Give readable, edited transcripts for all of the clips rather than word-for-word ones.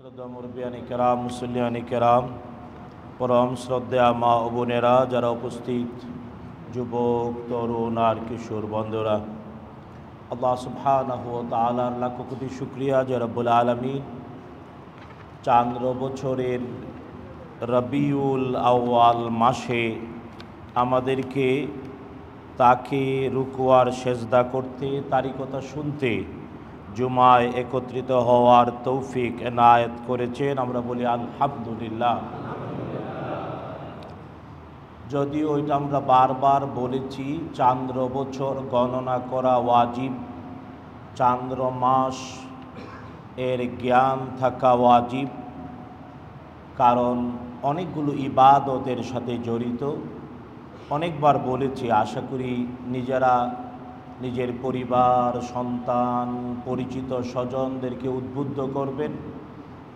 শ্রদ্ধা মুরব্বিয়ানি কেরাম, মুসল্লিয়ানি কেরাম, পরম শ্রদ্ধা মা ও বোনেরা, যারা উপস্থিত, যুবক, তরুণ আর কিশোর বন্ধুরা, আল্লাহ সুবহানাহু ওয়া তাআলার লাখ কোটি শুকরিয়া যে রব্বুল আলামিন চান্দ্র বছরের রবিউল আউয়াল মাসে আমাদেরকে তাকে রুকু আর সেজদা করতে, তারই কথা শুনতে, জুমায় একত্রিত হওয়ার তৌফিক এনায়েত করেছেন। আমরা বলি আলহামদুলিল্লাহ। যদিও ওইটা আমরা বারবার বলেছি, চান্দ্র বছর গণনা করা ওয়াজিব, চান্দ্র মাস এর জ্ঞান থাকা ওয়াজিব, কারণ অনেকগুলো ইবাদতের সাথে জড়িত। অনেকবার বলেছি, আশা করি নিজেরা নিজের পরিবার, সন্তান, পরিচিত স্বজনদেরকে উদ্বুদ্ধ করবেন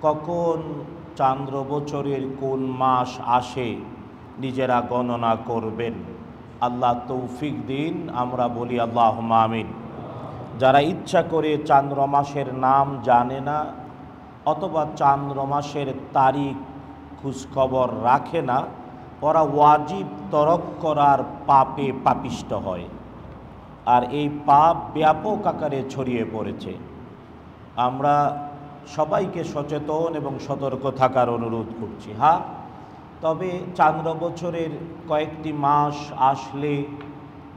কখন চান্দ্র বছরের কোন মাস আসে নিজেরা গণনা করবেন। আল্লাহ তৌফিক দিন, আমরা বলি আল্লাহুম্মা আমিন। যারা ইচ্ছা করে চান্দ্র মাসের নাম জানে না অথবা চান্দ্র মাসের তারিখ খোঁজখবর রাখে না, ওরা ওয়াজিব তরক করার পাপে পাপিষ্ট হয়, আর এই পাপ ব্যাপক আকারে ছড়িয়ে পড়েছে। আমরা সবাইকে সচেতন এবং সতর্ক থাকার অনুরোধ করছি। তবে চান্দ্র বছরের কয়েকটি মাস আসলে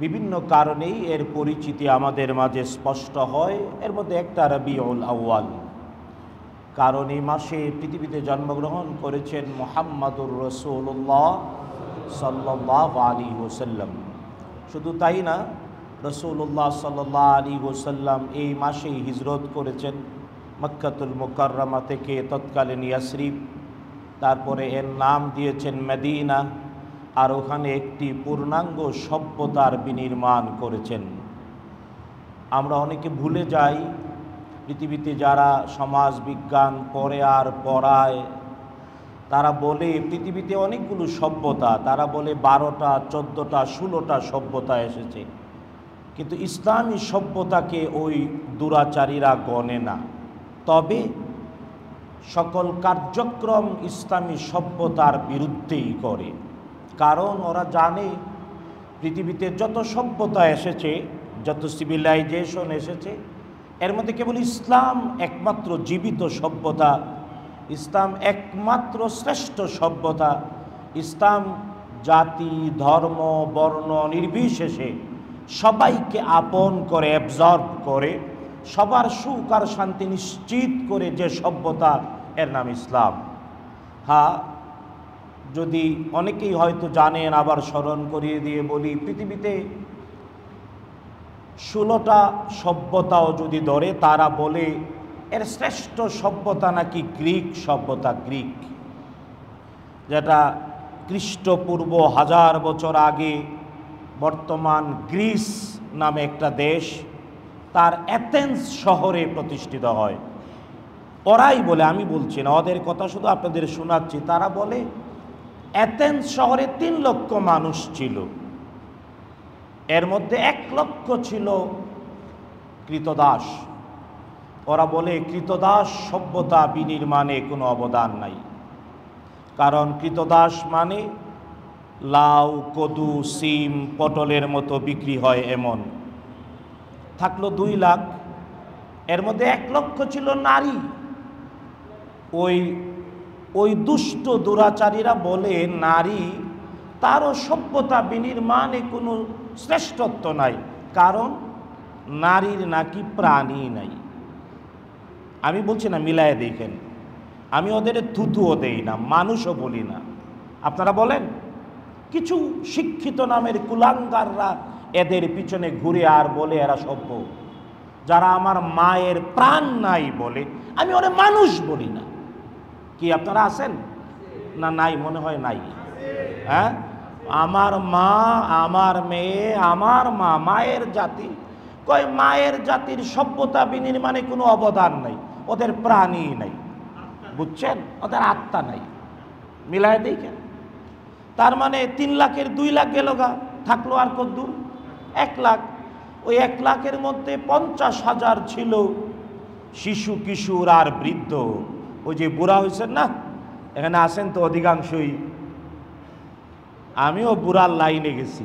বিভিন্ন কারণেই এর পরিচিতি আমাদের মাঝে স্পষ্ট হয়। এর মধ্যে একটা রবিউল আউয়াল, কারণ এই মাসে পৃথিবীতে জন্মগ্রহণ করেছেন মুহাম্মাদুর রাসূলুল্লাহ সাল্লাল্লাহু আলাইহি ওয়াসাল্লাম। শুধু তাই না, রাসূলুল্লাহ সাল্লাল্লাহু আলাইহি ওয়াসাল্লাম এই মাসেই হিজরত করেছেন মক্কাতুল মুকাররমা থেকে তৎকালীন ইয়াসরিব, তারপরে এর নাম দিয়েছেন মদিনা, আর ওখানে একটি পূর্ণাঙ্গ সভ্যতার বিনির্মাণ করেছেন। আমরা অনেকে ভুলে যাই, পৃথিবীতে যারা সমাজ বিজ্ঞান পড়ে আর পড়ায় তারা বলে পৃথিবীতে অনেকগুলো সভ্যতা, তারা বলে 12টা, 14টা, 16টা সভ্যতা এসেছে, কিন্তু ইসলামী সভ্যতাকে ওই দুরাচারীরা গণে না। তবে সকল কার্যক্রম ইসলামী সভ্যতার বিরুদ্ধেই করে, কারণ ওরা জানে পৃথিবীতে যত সভ্যতা এসেছে, যত সিভিলাইজেশন এসেছে, এর মধ্যে কেবল ইসলাম একমাত্র জীবিত সভ্যতা, ইসলাম একমাত্র শ্রেষ্ঠ সভ্যতা। ইসলাম জাতি, ধর্ম, বর্ণ নির্বিশেষে সবাইকে আপন করে, অ্যাবজর্ব করে, সবার সুখ আর শান্তি নিশ্চিত করে যে সভ্যতা, এর নাম ইসলাম। যদি অনেকেই হয়তো জানেন, আবার স্মরণ করিয়ে দিয়ে বলি, পৃথিবীতে 16টা সভ্যতাও যদি ধরে, তারা বলে এর শ্রেষ্ঠ সভ্যতা নাকি গ্রিক সভ্যতা। গ্রিক, যেটা খ্রিস্টপূর্ব 1000 বছর আগে বর্তমান গ্রিস নামে একটা দেশ, তার অ্যাথেন্স শহরে প্রতিষ্ঠিত হয়। ওরাই বলে, আমি বলছি না, ওদের কথা শুধু আপনাদের শোনাচ্ছি। তারা বলে অ্যাথেন্স শহরে 3 লক্ষ মানুষ ছিল, এর মধ্যে 1 লক্ষ ছিল কৃতদাস। ওরা বলে কৃতদাস সভ্যতা বিনির্মাণে কোনো অবদান নাই, কারণ কৃতদাস মানে লাউ, কদু, সিম, পটলের মতো বিক্রি হয় এমন। থাকলো 2 লাখ, এর মধ্যে 1 লক্ষ ছিল নারী। ওই দুষ্ট দুরাচারীরা বলে নারী, তারও সভ্যতা বিনির্মাণে কোনো শ্রেষ্ঠত্ব নাই, কারণ নারীর নাকি প্রাণী নাই। আমি বলছি না, মিলায় দেখেন, আমি ওদের থুতুও দেই না, মানুষও বলি না। আপনারা বলেন, কিছু শিক্ষিত নামের কুলাঙ্গাররা এদের পিছনে ঘুরে আর বলে এরা সভ্য। যারা আমার মায়ের প্রাণ নাই বলে, আমি ওরা মানুষ বলি না। কি আপনারা আছেন না? নাই, মনে হয় নাই। হ্যাঁ, আমার মা, আমার মেয়ে, আমার মা, মায়ের জাতি। কয় মায়ের জাতির সভ্যতা বিনির্মাণে কোনো অবদান নাই, ওদের প্রাণী নাই, বুঝছেন, ওদের আত্মা নাই। মিলায় দেখেন, তার মানে 3 লাখের 2 লাখ গেল গা, থাকলো আর কদ্দুর 1 লাখ। ওই 1 লাখের মধ্যে 50,000 ছিল শিশু, কিশোর আর বৃদ্ধ, ওই যে বুড়া হয়েছেন না, এখানে আসেন তো অধিকাংশই, আমিও বুড়ার লাইনে গেছি,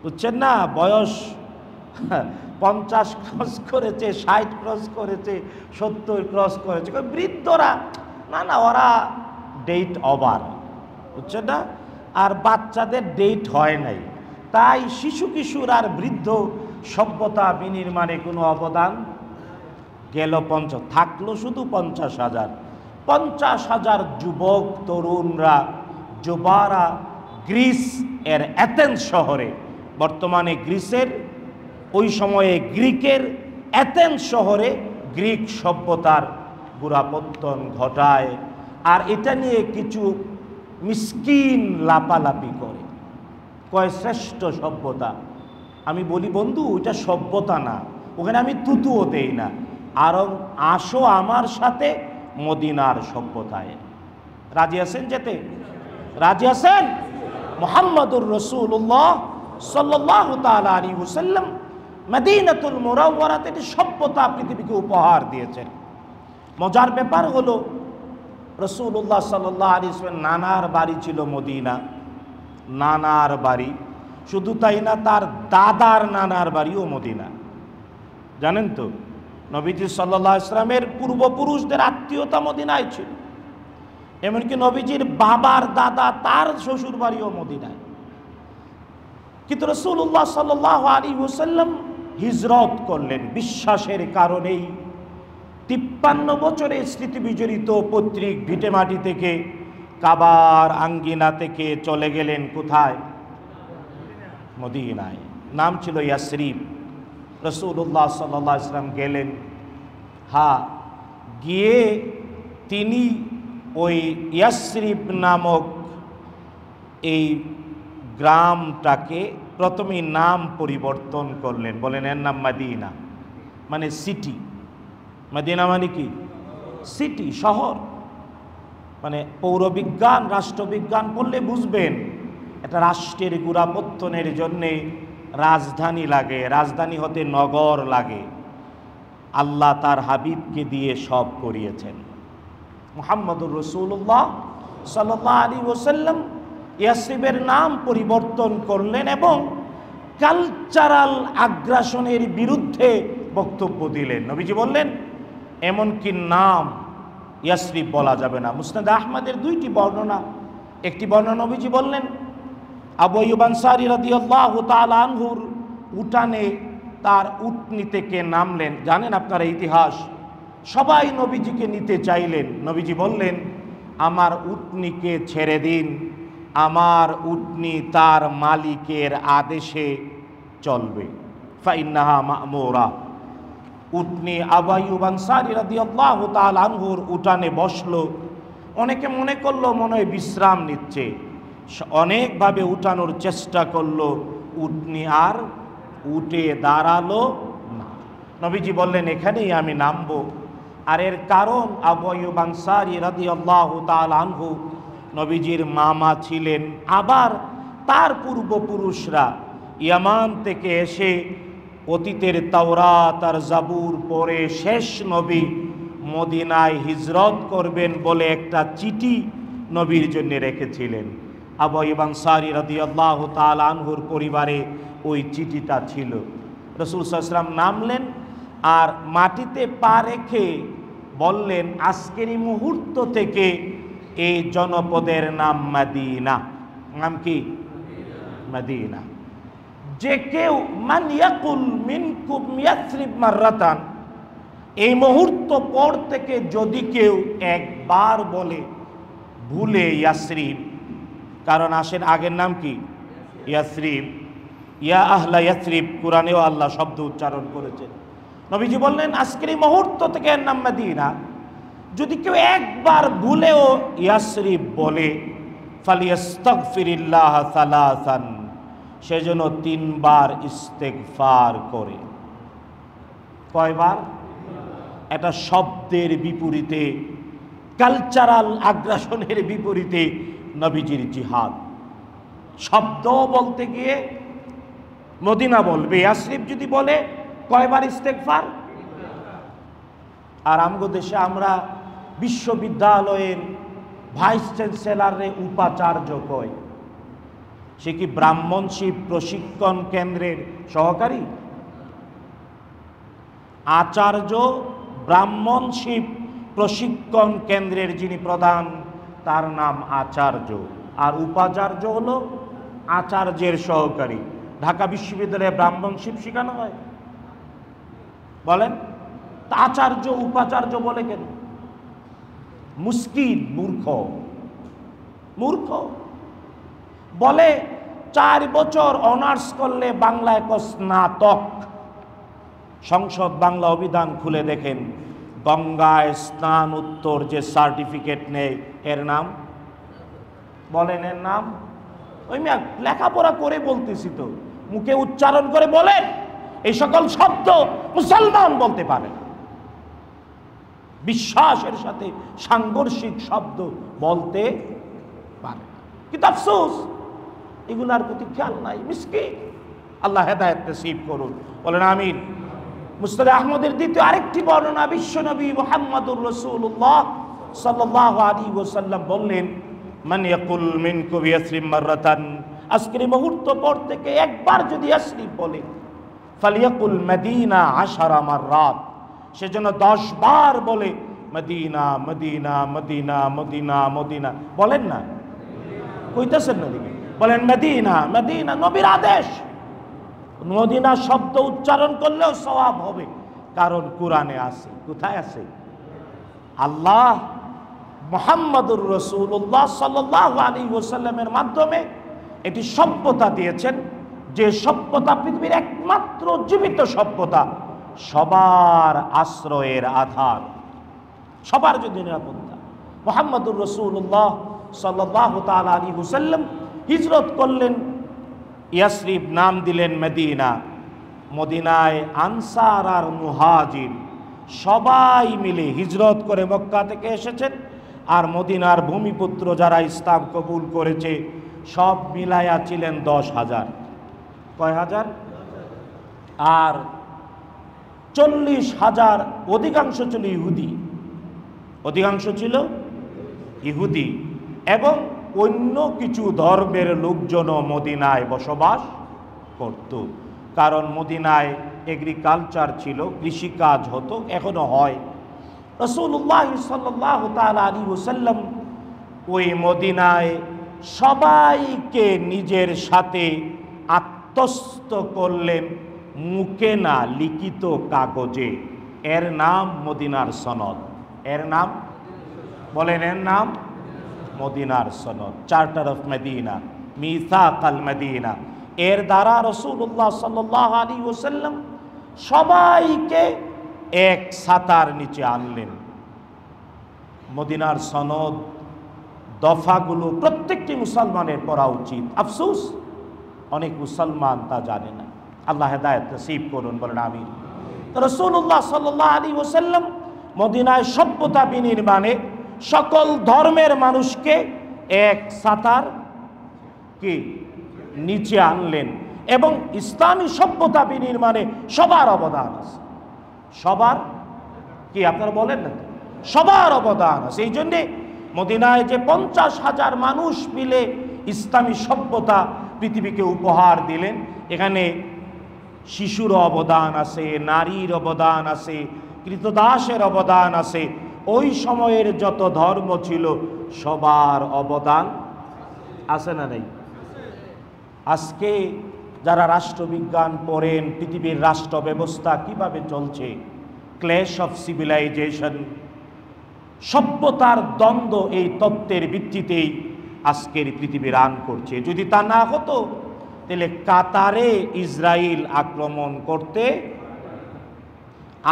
বুঝছেন না, বয়স 50 ক্রস করেছে, 60 ক্রস করেছে, 70 ক্রস করেছে, বৃদ্ধরা না না ওরা ডেট ওভার, বুঝছেন না, আর বাচ্চাদের ডেট হয় নাই, তাই শিশু কিশোর আর বৃদ্ধ সভ্যতা বিনির্মাণে কোনো অবদান গেল 50, থাকলো শুধু 50,000। 50,000 যুবক তরুণরা, যুবারা গ্রিস এর অ্যাথেন্স শহরে, বর্তমানে গ্রিসের, ওই সময়ে গ্রিকের অ্যাথেন্স শহরে গ্রিক সভ্যতার গোড়াপত্তন ঘটায়। আর এটা নিয়ে কিছু মিসকিন লাপালাপি করে, কয় শ্রেষ্ঠ সভ্যতা। আমি বলি বন্ধু ওইটা সভ্যতা না, ওখানে আমি তুতুও দেই না, আরও আসো আমার সাথে মদিনার সভ্যতায়। রাজি আছেন যেতে? রাজি আছেন? মুহাম্মদুর রাসূলুল্লাহ সাল্লাল্লাহু তাআলা আলাইহি ওয়াসাল্লাম মদিনাতুল মুনাওয়ারাতে একটি সভ্যতা পৃথিবীকে উপহার দিয়েছেন। মজার ব্যাপার হলো রাসূলুল্লাহ সাল্লাল্লাহু আলাইহি ওয়াসাল্লাম নানার বাড়ি ছিল মদিনা, নানার বাড়ি, শুধু তাই না তার দাদার নানার বাড়িও মদিনা। জানেন তো নবীজি সাল্লাল্লাহু আলাইহি ওয়াসাল্লামের পূর্বপুরুষদের আত্মীয়তা মদিনায় ছিল, এমনকি নবীজির বাবার দাদা তার শ্বশুর বাড়িও মদিনায়। কিন্তু রাসূলুল্লাহ সাল্লাল্লাহু আলাইহি ওয়াসাল্লাম হিজরত করলেন বিশ্বাসের কারণেই। 53 বছরের স্মৃতিবিজড়িত পৈতৃক ভিটেমাটি থেকে, কাবার আঙ্গিনা থেকে চলে গেলেন কোথায়? মদিনায়। নাম ছিল ইয়াসরিব। রাসূলুল্লাহ সাল্লাল্লাহু আলাইহি ওয়াসাল্লাম গেলেন, গিয়ে তিনি ওই ইয়াসরিব নামক এই গ্রামটাকে প্রথমেই নাম পরিবর্তন করলেন, বলেন এর নাম মদিনা, মানে সিটি। মদিনা মানে কি? সিটি, শহর। মানে পৌরবিজ্ঞান, রাষ্ট্রবিজ্ঞান পড়লে বুঝবেন এটা রাষ্ট্রের গোড়াপত্তনের জন্যে রাজধানী লাগে, রাজধানী হতে নগর লাগে। আল্লাহ তার হাবিবকে দিয়ে সব করিয়েছেন। মুহাম্মদুর রাসূলুল্লাহ সাল্লাল্লাহু আলাইহি ওয়াসাল্লাম ইয়াসরিবের নাম পরিবর্তন করলেন এবং কালচারাল আগ্রাসনের বিরুদ্ধে বক্তব্য দিলেন। নবীজি বললেন এমনকি নাম ইয়াসরিব বলা যাবে না। মুসনাদ আহমদের 2টি বর্ণনা, একটি বর্ণনা নবীজি বললেন আবু আইয়ুব আনসারী রাদিয়াল্লাহু তাআলা আনহুর উঠানে তার উটনি থেকে নামলেন। জানেন আপনারা ইতিহাস, সবাই নবীজিকে নিতে চাইলেন, নবীজি বললেন আমার উটনিকে ছেড়ে দিন, আমার উটনি তার মালিকের আদেশে চলবে, ফাইন্নাহা মা'মুরা। উটনি আবু আইয়ুব আনসারী রাদিয়াল্লাহু তাআলা আনহুর উঠানে বসলো। অনেকে মনে করলো মনে হয় বিশ্রাম নিচ্ছে, অনেকভাবে উঠানোর চেষ্টা করলো, উটনি আর উঠে দাঁড়ালো না। নবীজি বললেন এখানেই আমি নামবো। আর এর কারণ আবু আইয়ুব আনসারী রাদিয়াল্লাহু তাআলা আনহু নবীজির মামা ছিলেন, আবার তার পূর্বপুরুষরা ইয়ামান থেকে এসে অতীতের তাওরাত আর জাবুর পরে শেষ নবী মদিনায় হিজরত করবেন বলে একটা চিঠি নবীর জন্য রেখেছিলেন। আবু আইয়ুব আনসারী রাদিয়াল্লাহু তাআলা আনহুর পরিবারে ওই চিঠিটা ছিল। রাসূল সাল্লাল্লাহু আলাইহি ওয়াসাল্লাম নামলেন আর মাটিতে পা রেখে বললেন আজকের এই মুহূর্ত থেকে এই জনপদের নাম মদিনা। নাম কি? মদিনা। যে কেউ মান ইয়াকুল মিনকুম ইয়াসরিব মাররাতান, এই মুহূর্ত পর থেকে যদি কেউ একবার বলে ভুলে ইয়াসরিব, কারণ আসেন আগের নাম কি? ইয়াসরিব, ইয়া আহলা ইয়াসরিব, কোরআনেও আল্লাহ শব্দ উচ্চারণ করেছেন। নবীজি বললেন আজকের এই মুহূর্ত থেকে এর নাম মদিনা। যদি কেউ একবার ভুলেও ইয়াসরিব বলে ফালিয়াস্তাগফিরিল্লাহ সালাসান, সেজন্য 3 বার ইস্তেগফার করে। কয়বার? এটা শব্দের বিপরীতে, কালচারাল আগ্রাসনের বিপরীতে নবীজির জিহাদ। শব্দ বলতে গিয়ে মদিনা বলবে, ইয়াসরিব যদি বলে কয়বার ইস্তেগফার। আর আমগো দেশে আমরা বিশ্ববিদ্যালয়ের ভাইস চ্যান্সেলরে উপাচার্য কয়, সে কি ব্রাহ্মণশিব প্রশিক্ষণ কেন্দ্রের সহকারী? আচার্য ব্রাহ্মণশিব প্রশিক্ষণ কেন্দ্রের যিনি প্রধান, তার নাম আচার্য, আর উপাচার্য হলো আচার্যের সহকারী। ঢাকা বিশ্ববিদ্যালয়ে ব্রাহ্মণশিব শেখানো হয়? বলেন, তা আচার্য উপাচার্য বলে কেন? মুশকিল, মূর্খ মূর্খ। বলে 4 বছর অনার্স করলে বাংলায় স্নাতক। সংসদ বাংলা অভিধান খুলে দেখেন, গঙ্গায় স্নান উত্তর যে সার্টিফিকেট নেই, এর নাম বলেন, এর নাম? ওই লেখাপড়া করে বলতেছি তো, মুখে উচ্চারণ করে বলেন। এই সকল শব্দ মুসলমান বলতে পারে না, বিশ্বাসের সাথে সাংঘর্ষিক শব্দ বলতে পারে না। কিন্তু আফসোস, এগুলার প্রতি খেয়াল নাই, মিসকিন। আল্লাহ হেদায়েত নসিব করুন, বলেন আমিন। মুসনাদ আহমদের দ্বিতীয় আরেকটি বর্ণনা, বিশ্বনবী মুহাম্মদুর রাসূলুল্লাহ সাল্লাল্লাহু আলাইহি ওয়াসাল্লাম বললেন, মান ইয়াকুল মিনকুম ইয়াসরিব মাররাতান, আজকের মুহূর্ত পর থেকে একবার যদি ইয়াসরিব বলে, ফালিয়াকুল মদিনা 10 মাররাত, সেজন্য 10 বার বলে Medina Medina Medina Medina Medina. বলেন না, কইতেছেন না দিকে, বলেন মদিনা মদিনা, নবীর আদেশ। মদিনা শব্দ উচ্চারণ করলেও সওয়াব হবে, কারণ কোরআনে আছে। কোথায় আছে? আল্লাহ মুহাম্মদুর রাসূলুল্লাহ সাল্লাল্লাহু আলাইহি ওয়াসাল্লামের মাধ্যমে এটি সভ্যতা দিয়েছেন, যে সভ্যতা পৃথিবীর একমাত্র জীবিত সভ্যতা, সবার আশ্রয়ের আধার, সবার জন্য নিরাপত্তা। মুহাম্মদুর রাসূলুল্লাহ সাল্লাল্লাহু তাআলা আলাইহি ওয়াসাল্লাম হিজরত করলেন, ইয়াসরিব নাম দিলেন মদিনা। মদিনায় আনসার আর মুহাজির সবাই মিলে হিজরত করে মক্কা থেকে এসেছেন, আর মদিনার ভূমিপুত্র যারা ইসলাম কবুল করেছে সব মিলায়া ছিলেন 10,000। কয় হাজার? আর 40,000 অধিকাংশ ছিল ইহুদি, অধিকাংশ ছিল ইহুদি, এবং অন্য কিছু ধর্মের লোকজনও মদিনায় বসবাস করত। কারণ মদিনায় এগ্রিকালচার ছিল, কৃষিকাজ হতো, এখনো হয়। রাসূলুল্লাহ সাল্লাল্লাহু তাআলা আলাইহি ওয়াসাল্লাম ওই মদিনায় সবাইকে নিজের সাথে আত্মস্থ করলেন, মুখে না, লিখিত কাগজে। এর নাম মদিনার সনদ। এর নাম বলেন, এর নাম মদিনার সনদ, চার্টার অফ মদিনা, মিসাক আল মদিনা। এর দ্বারা রাসূলুল্লাহ সাল্লাল্লাহু আলাইহি ওয়াসাল্লাম সবাইকে এক ছাতার নিচে আনলেন। মদিনার সনদ দফাগুলো প্রত্যেকটি মুসলমানের পড়া উচিত। আফসোস, অনেক মুসলমান তা জানে না। আল্লাহ হেদায়েত নসিব করুন, বলেন আমিন। রাসূলুল্লাহ সাল্লাল্লাহু আলাইহি ওয়াসাল্লাম মদিনায় সভ্যতা বিনির্মাণে সকল ধর্মের মানুষকে এক ছাতার কি নিচে আনলেন, এবং ইসলামী সভ্যতা বিনির্মাণে সবার অবদান আছে। সবার কি, আপনারা বলেন না, সবার অবদান আছে। এই জন্যে মদিনায় যে 50,000 মানুষ মিলে ইসলামী সভ্যতা পৃথিবীকে উপহার দিলেন, এখানে শিশুর অবদান আছে, নারীর অবদান আছে, কৃতদাসের অবদান আছে। ওই সময়ের যত ধর্ম ছিল সবার অবদান আছে না নেই? আজকে যারা রাষ্ট্রবিজ্ঞান পড়েন, পৃথিবীর রাষ্ট্র ব্যবস্থা কিভাবে চলছে, ক্ল্যাশ অফ সিভিলাইজেশন, সভ্যতার দ্বন্দ্ব, এই তত্ত্বের ভিত্তিতেই আজকের পৃথিবী রান করছে। যদি তা না হতো তাহলে কাতারে ইসরায়েল আক্রমণ করতে,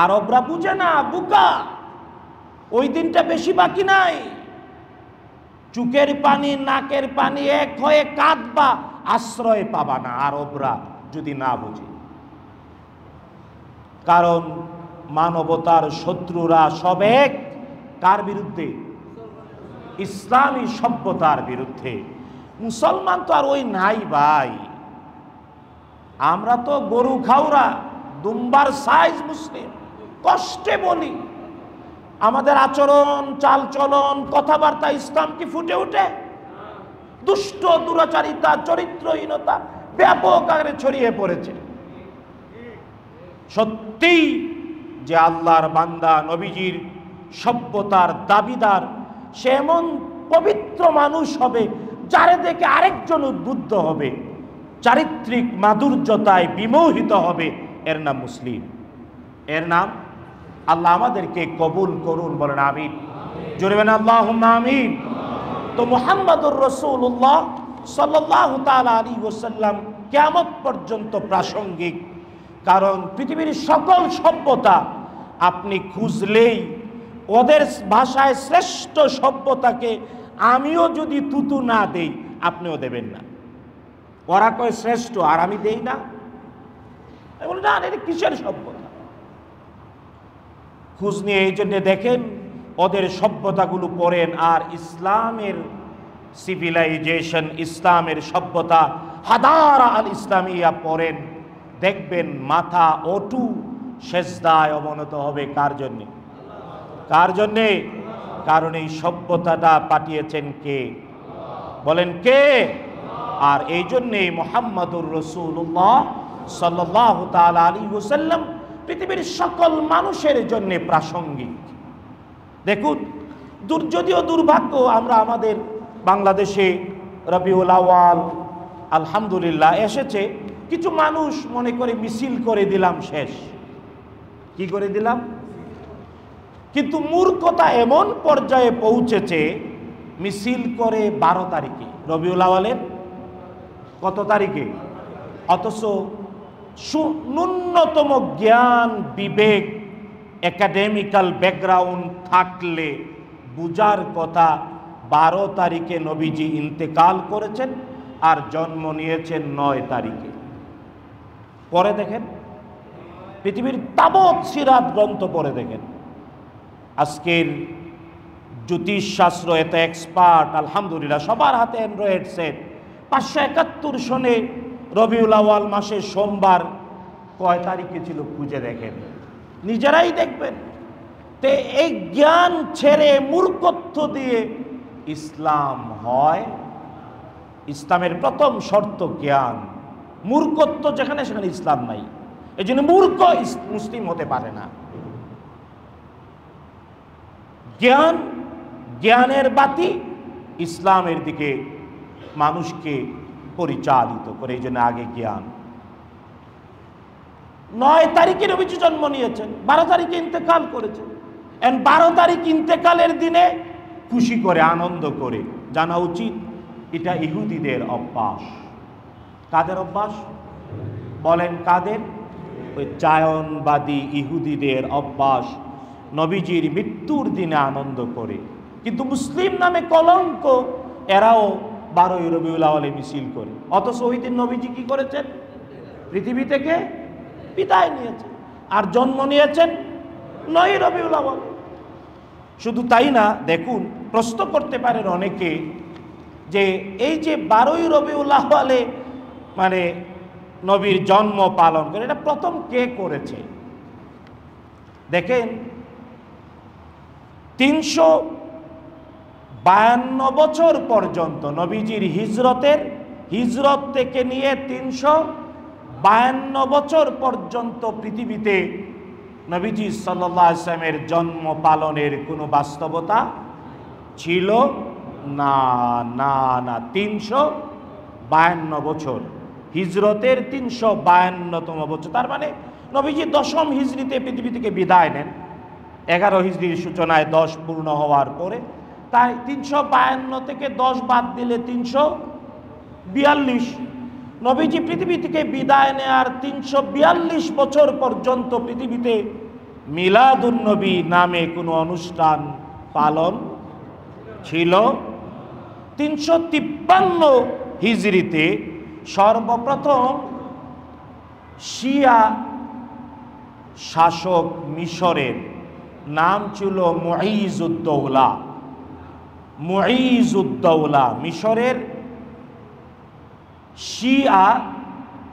আরবরা বুঝে না, বুকা, ওই দিনটা বেশি বাকি নাই। চুকের পানি নাকের পানি এক হয়ে কাঁদবা, আশ্রয় পাবা না আরবরা যদি না বুঝে। কারণ মানবতার শত্রুরা সব এক, কার বিরুদ্ধে? ইসলামী সভ্যতার বিরুদ্ধে। মুসলমান তো আর ওই নাই ভাই, আমরা তো গরু খাওরা, দুম্বার সাইজ মুসলিম। কষ্টে বলি, আমাদের আচরণ, চালচলন, কথাবার্তা ইসলাম কি ফুটে ওঠে? দুষ্ট, দুরাচারিতা, চরিত্রহীনতা ব্যাপক আকারে ছড়িয়ে পড়েছে। সত্যিই যে আল্লাহর বান্দা, নবীজির সভ্যতার দাবিদার, সে এমন পবিত্র মানুষ হবে যারে দেখে আরেকজন উদ্বুদ্ধ হবে, চারিত্রিক মাধুর্যতায় বিমোহিত হবে। এর নাম মুসলিম, এর নাম। আল্লাহ আমাদেরকে কবুল করুন, বলেন আমিন। জোরে বলেন আল্লাহুম্মা আমিন। তো মুহাম্মদুর রাসূলুল্লাহ সাল্লাল্লাহু তাআলা আলাইহি ওয়াসাল্লাম কিয়ামত পর্যন্ত প্রাসঙ্গিক। কারণ পৃথিবীর সকল সভ্যতা আপনি খুঁজলেই ওদের ভাষায় শ্রেষ্ঠ সভ্যতাকে আমিও যদি তুতু না দেই, আপনিও দেবেন না। ওরা কয় শ্রেষ্ঠ আর আমি দেই না, বলি না, এটা কিসের সভ্যতা? খোঁজ নিয়ে এই জন্য দেখেন ওদের সভ্যতাগুলো পড়েন, আর ইসলামের সিভিলাইজেশন, ইসলামের সভ্যতা হাদারা আল ইসলামিয়া পড়েন, দেখবেন মাথা অটু সেজদায় অবনত হবে। কার জন্যে? কার জন্যে? কারণ এই সভ্যতাটা পাঠিয়েছেন কে? বলেন কে? আর এই জন্যেই মুহাম্মদুর রাসূলুল্লাহ সাল্লাল্লাহু তাআলা আলাইহি ওয়াসাল্লাম পৃথিবীর সকল মানুষের জন্য প্রাসঙ্গিক। দেখুন, যদিও দুর্ভাগ্য আমরা আমাদের বাংলাদেশে রবিউল আউয়াল আলহামদুলিল্লাহ এসেছে, কিছু মানুষ মনে করে মিছিল করে দিলাম, শেষ। কি করে দিলাম? কিন্তু মূর্খতা এমন পর্যায়ে পৌঁছেছে, মিছিল করে 12 তারিখে রবিউল আউয়ালের কত তারিখে? অথচ ন্যূনতম জ্ঞান, বিবেক, একাডেমিক্যাল ব্যাকগ্রাউন্ড থাকলে বুঝার কথা 12 তারিখে নবীজি ইন্তেকাল করেছেন আর জন্ম নিয়েছেন 9 তারিখে। পরে দেখেন পৃথিবীর তাবৎ সিরাত গ্রন্থ পড়ে দেখেন, আজকের জ্যোতিষশাস্ত্র এত এক্সপার্ট, আলহামদুলিল্লাহ সবার হাতে অ্যান্ড্রয়েড সেট। 571 সনে রবিউল আউয়াল মাসের সোমবার কয় তারিখে ছিল খুঁজে দেখেন, নিজেরাই দেখবেন। তে এই জ্ঞান ছেড়ে মূর্খত্ব দিয়ে ইসলাম হয়? ইসলামের প্রথম শর্ত জ্ঞান। মূর্খত্ব যেখানে, সেখানে ইসলাম নাই। এই জন্য মূর্খ মুসলিম হতে পারে না। জ্ঞান, জ্ঞানের বাতি ইসলামের দিকে মানুষকে পরিচালিত করে। এই জন্য আগে জ্ঞান। 9 তারিখে নবীজি জন্ম নিয়েছেন, 12 তারিখে ইন্তেকাল করেছেন। 12 তারিখ ইন্তেকালের দিনে খুশি করে, আনন্দ করে। জানা উচিত এটা ইহুদিদের অভ্যাস। কাদের অভ্যাস? বলেন কাদের? ওই জায়নবাদী ইহুদিদের অভ্যাস, নবীজির মৃত্যুর দিনে আনন্দ করে। কিন্তু মুসলিম নামে কলঙ্ক, এরাও 12 রবিউল আউয়ালে মিছিল করে। অথচ ওই দিন নবীজি কি করেছেন? পৃথিবী থেকে বিদায় নিয়েছেন আর জন্ম নিয়েছেন 9 রবিউল আউয়াল। শুধু তাই না, দেখুন, প্রশ্ন করতে পারেন অনেকে যে এই যে 12 রবিউল আউয়ালে মানে নবীর জন্ম পালন করে, এটা প্রথম কে করেছে? দেখেন 352 বছর পর্যন্ত নবীজির হিজরত থেকে নিয়ে 352 বছর পর্যন্ত পৃথিবীতে নবীজি সাল্লাল্লাহু আলাইহি ওয়াসাল্লামের জন্ম পালনের কোনো বাস্তবতা ছিল না। না না 352 বছর, হিজরতের 352তম বছর। তার মানে নবীজি 10ম হিজরিতে পৃথিবী থেকে বিদায় নেন, 11 হিজরির সূচনায় 10 পূর্ণ হওয়ার পরে। তাই 352 থেকে 10 বাদ দিলে 342। নবীজি পৃথিবী থেকে বিদায় নেয়ার 342 বছর পর্যন্ত পৃথিবীতে মিলাদুন নবী নামে কোনো অনুষ্ঠান পালন ছিল। 353 হিজরিতে সর্বপ্রথম শিয়া শাসক মিশরের নাম ছিল মুঈজুদ্দৌলা, মিশরের শিয়া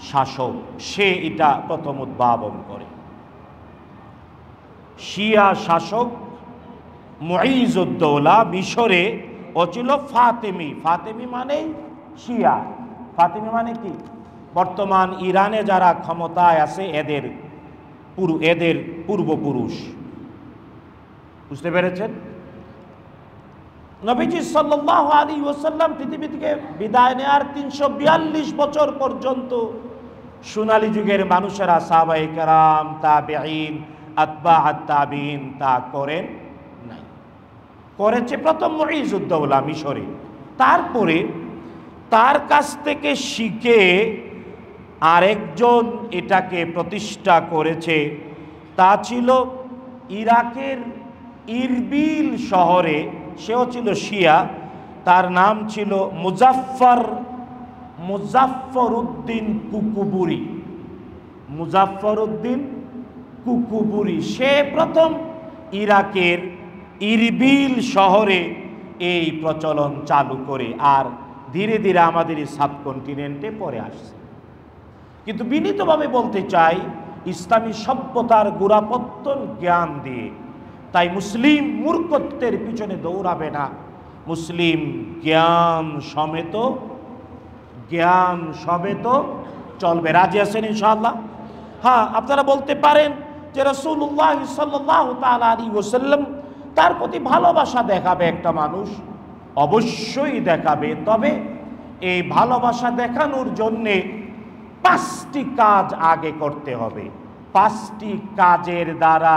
শাসক, সে এটা প্রথম উদ্ভাবন করে। শিয়া শাসক মুঈজুদ্দৌলা মিশরে ও ছিল ফাতেমি। ফাতেমি মানে শিয়া। ফাতেমি মানে কি? বর্তমান ইরানে যারা ক্ষমতায় আছে এদের পূর্বপুরুষ। বুঝতে পেরেছেন? নবীজি সাল্লাল্লাহু আলাইহি ওয়াসাল্লাম পৃথিবী থেকে বিদায় নেওয়ার ৩৪২ বছর পর্যন্ত সোনালী যুগের মানুষেরা সাহাবায়ে কেরাম, তাবেঈন, আতবাআত তাবেঈন তা করেন নাই। করেছে প্রথম মুঈজুদ্দৌলা মিশরে। তারপরে তার কাছ থেকে শিখে আরেকজন এটাকে প্রতিষ্ঠা করেছে। তা ছিল ইরাকের ইরবিল শহরে, সেও ছিল শিয়া। তার নাম ছিল মুজাফফরউদ্দিন কুকুবুরি। মুজাফফরউদ্দিন কুকুবুরি সে প্রথম ইরাকের ইরবিল শহরে এই প্রচলন চালু করে, আর ধীরে ধীরে আমাদের এই সাবকন্টিনেন্টে পরে আসছে। কিন্তু বিনীতভাবে বলতে চাই, ইসলামী সভ্যতার গোড়াপত্তন জ্ঞান দিয়ে। তাই মুসলিম মূর্খত্বের পিছনে দৌড়াবে না, মুসলিম জ্ঞান সমেত চলবে। রাজি আছেন ইনশাআল্লাহ? হ্যাঁ, আপনারা বলতে পারেন যে রাসূলুল্লাহ সাল্লাল্লাহু তাআলা আলাইহি ওয়াসাল্লাম তার প্রতি ভালোবাসা দেখাবে একটা মানুষ, অবশ্যই দেখাবে। তবে এই ভালোবাসা দেখানোর জন্যে 5টি কাজ আগে করতে হবে। 5টি কাজের দ্বারা